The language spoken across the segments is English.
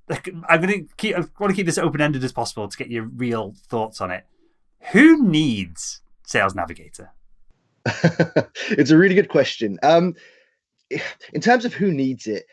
I want to keep this open ended as possible to get your real thoughts on it. Who needs Sales Navigator? It's a really good question. In terms of who needs it,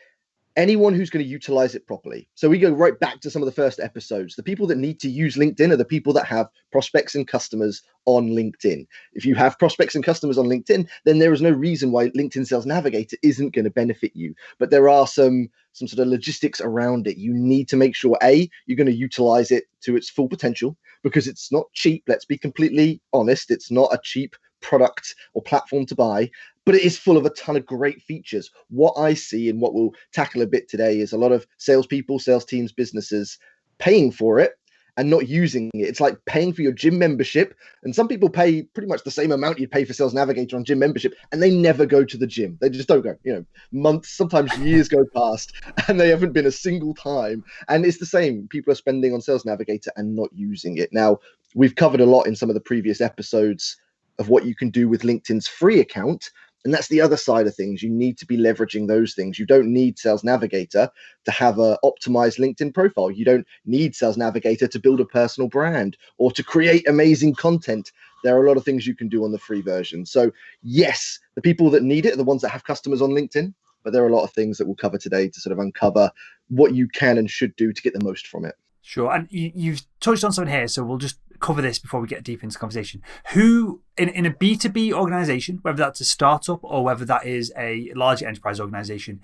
anyone who's going to utilize it properly. So we go right back to some of the first episodes. The people that need to use LinkedIn are the people that have prospects and customers on LinkedIn. If you have prospects and customers on LinkedIn, then there is no reason why LinkedIn Sales Navigator isn't going to benefit you. But there are some sort of logistics around it. You need to make sure you're going to utilize it to its full potential, because it's not cheap. Let's be completely honest. It's not a cheap product or platform to buy, but it is full of a ton of great features. What I see and what we'll tackle a bit today is a lot of salespeople, sales teams, businesses paying for it and not using it. It's like paying for your gym membership. And some people pay pretty much the same amount you'd pay for Sales Navigator on gym membership, and they never go to the gym. They just don't go. Months, sometimes years go past, and they haven't been a single time. And it's the same. People are spending on Sales Navigator and not using it. Now, we've covered a lot in some of the previous episodes of what you can do with LinkedIn's free account. And that's the other side of things. You need to be leveraging those things. You don't need Sales Navigator to have an optimized LinkedIn profile. You don't need Sales Navigator to build a personal brand or to create amazing content. There are a lot of things you can do on the free version. So yes, the people that need it are the ones that have customers on LinkedIn, but there are a lot of things that we'll cover today to sort of uncover what you can and should do to get the most from it. Sure. And you've touched on something here, so we'll just cover this before we get deep into the conversation. Who, in a B2B organization, whether that's a startup or whether that is a large enterprise organization,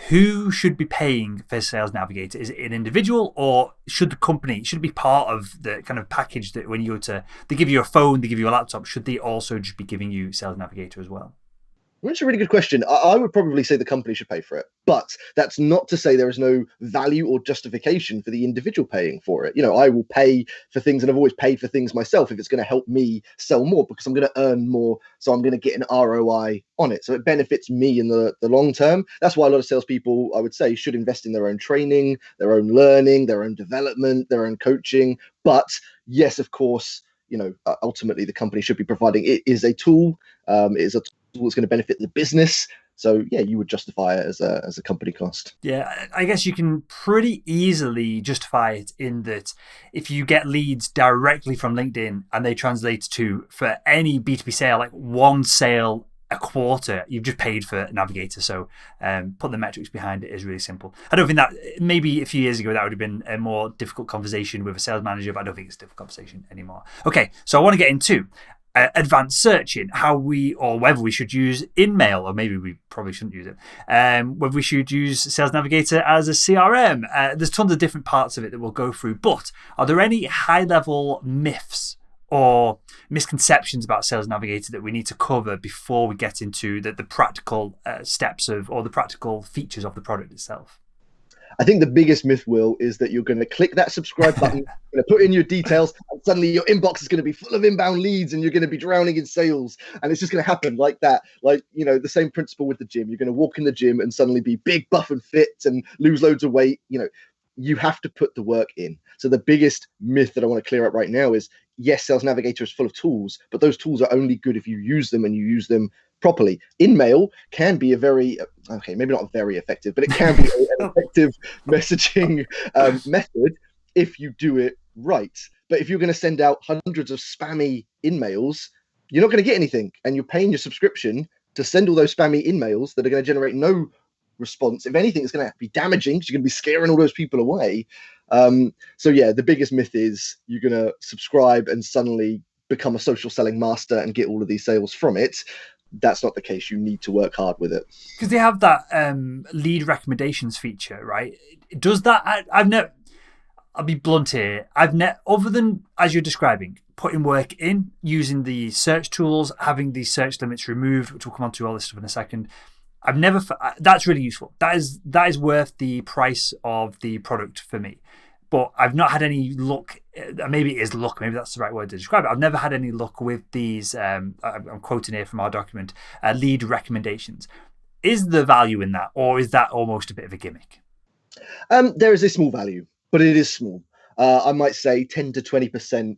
who should be paying for Sales Navigator? Is it an individual, or should it be part of the kind of package that when you go to, they give you a phone, they give you a laptop, should they also just be giving you Sales Navigator as well? That's a really good question. I would probably say the company should pay for it, but that's not to say there is no value or justification for the individual paying for it. I will pay for things, and I've always paid for things myself if it's going to help me sell more, because I'm going to earn more. So I'm going to get an ROI on it. So it benefits me in the long term. That's why a lot of salespeople, I would say, should invest in their own training, their own learning, their own development, their own coaching. But yes, of course, ultimately the company should be providing. It is a tool. It is a tool that's going to benefit the business. So yeah, you would justify it as a company cost. Yeah, I guess you can pretty easily justify it in that if you get leads directly from LinkedIn and they translate to, for any B2B sale, like one sale a quarter, you've just paid for Navigator. So put the metrics behind it is really simple. I don't think that, maybe a few years ago, that would have been a more difficult conversation with a sales manager, but I don't think it's a difficult conversation anymore. Okay, so I want to get into advanced searching, whether we should use InMail, or maybe we probably shouldn't use it, whether we should use Sales Navigator as a CRM. There's tons of different parts of it that we'll go through, but are there any high-level myths or misconceptions about Sales Navigator that we need to cover before we get into the practical steps or the practical features of the product itself? I think the biggest myth, Will, is that you're going to click that subscribe button, you're going to put in your details, and suddenly your inbox is going to be full of inbound leads and you're going to be drowning in sales. And it's just going to happen like that. Like, the same principle with the gym. You're going to walk in the gym and suddenly be big, buff and fit and lose loads of weight. You have to put the work in. So the biggest myth that I want to clear up right now is, yes, Sales Navigator is full of tools, but those tools are only good if you use them and you use them properly. InMail can be maybe not very effective, but it can be an effective messaging method if you do it right. But if you're going to send out hundreds of spammy InMails, you're not going to get anything, and you're paying your subscription to send all those spammy InMails that are going to generate no response. If anything, it's going to be damaging because you're going to be scaring all those people away. So yeah, the biggest myth is you're going to subscribe and suddenly become a social selling master and get all of these sales from it. That's not the case. You need to work hard with it. Because they have that lead recommendations feature, right? Does that? I'll be blunt here. Other than, as you're describing, putting work in, using the search tools, having the search limits removed, which we'll come on to all this stuff in a second. That's really useful. That is worth the price of the product for me. But I've not had any luck. Maybe it is luck. Maybe that's the right word to describe it. I've never had any luck with these. I'm quoting here from our document, lead recommendations. Is the value in that, or is that almost a bit of a gimmick? There is a small value, but it is small. I might say 10 to 20%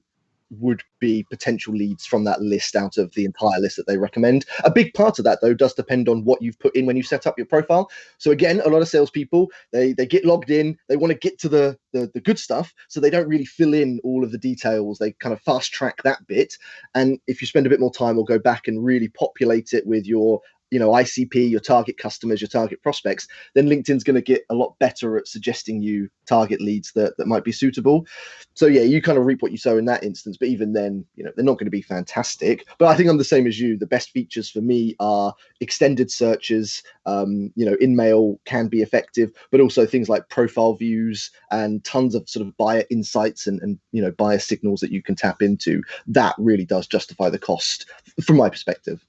would be potential leads from that list out of the entire list that they recommend. A big part of that, though, does depend on what you've put in when you set up your profile. So again, a lot of salespeople, they get logged in, they want to get to the good stuff, so they don't really fill in all of the details. They kind of fast track that bit. And if you spend a bit more time, we'll go back and really populate it with your ICP, your target customers, your target prospects, then LinkedIn's going to get a lot better at suggesting you target leads that might be suitable. So yeah, you kind of reap what you sow in that instance, but even then, they're not going to be fantastic. But I think I'm the same as you. The best features for me are extended searches. In-mail can be effective, but also things like profile views and tons of sort of buyer insights and buyer signals that you can tap into. That really does justify the cost from my perspective.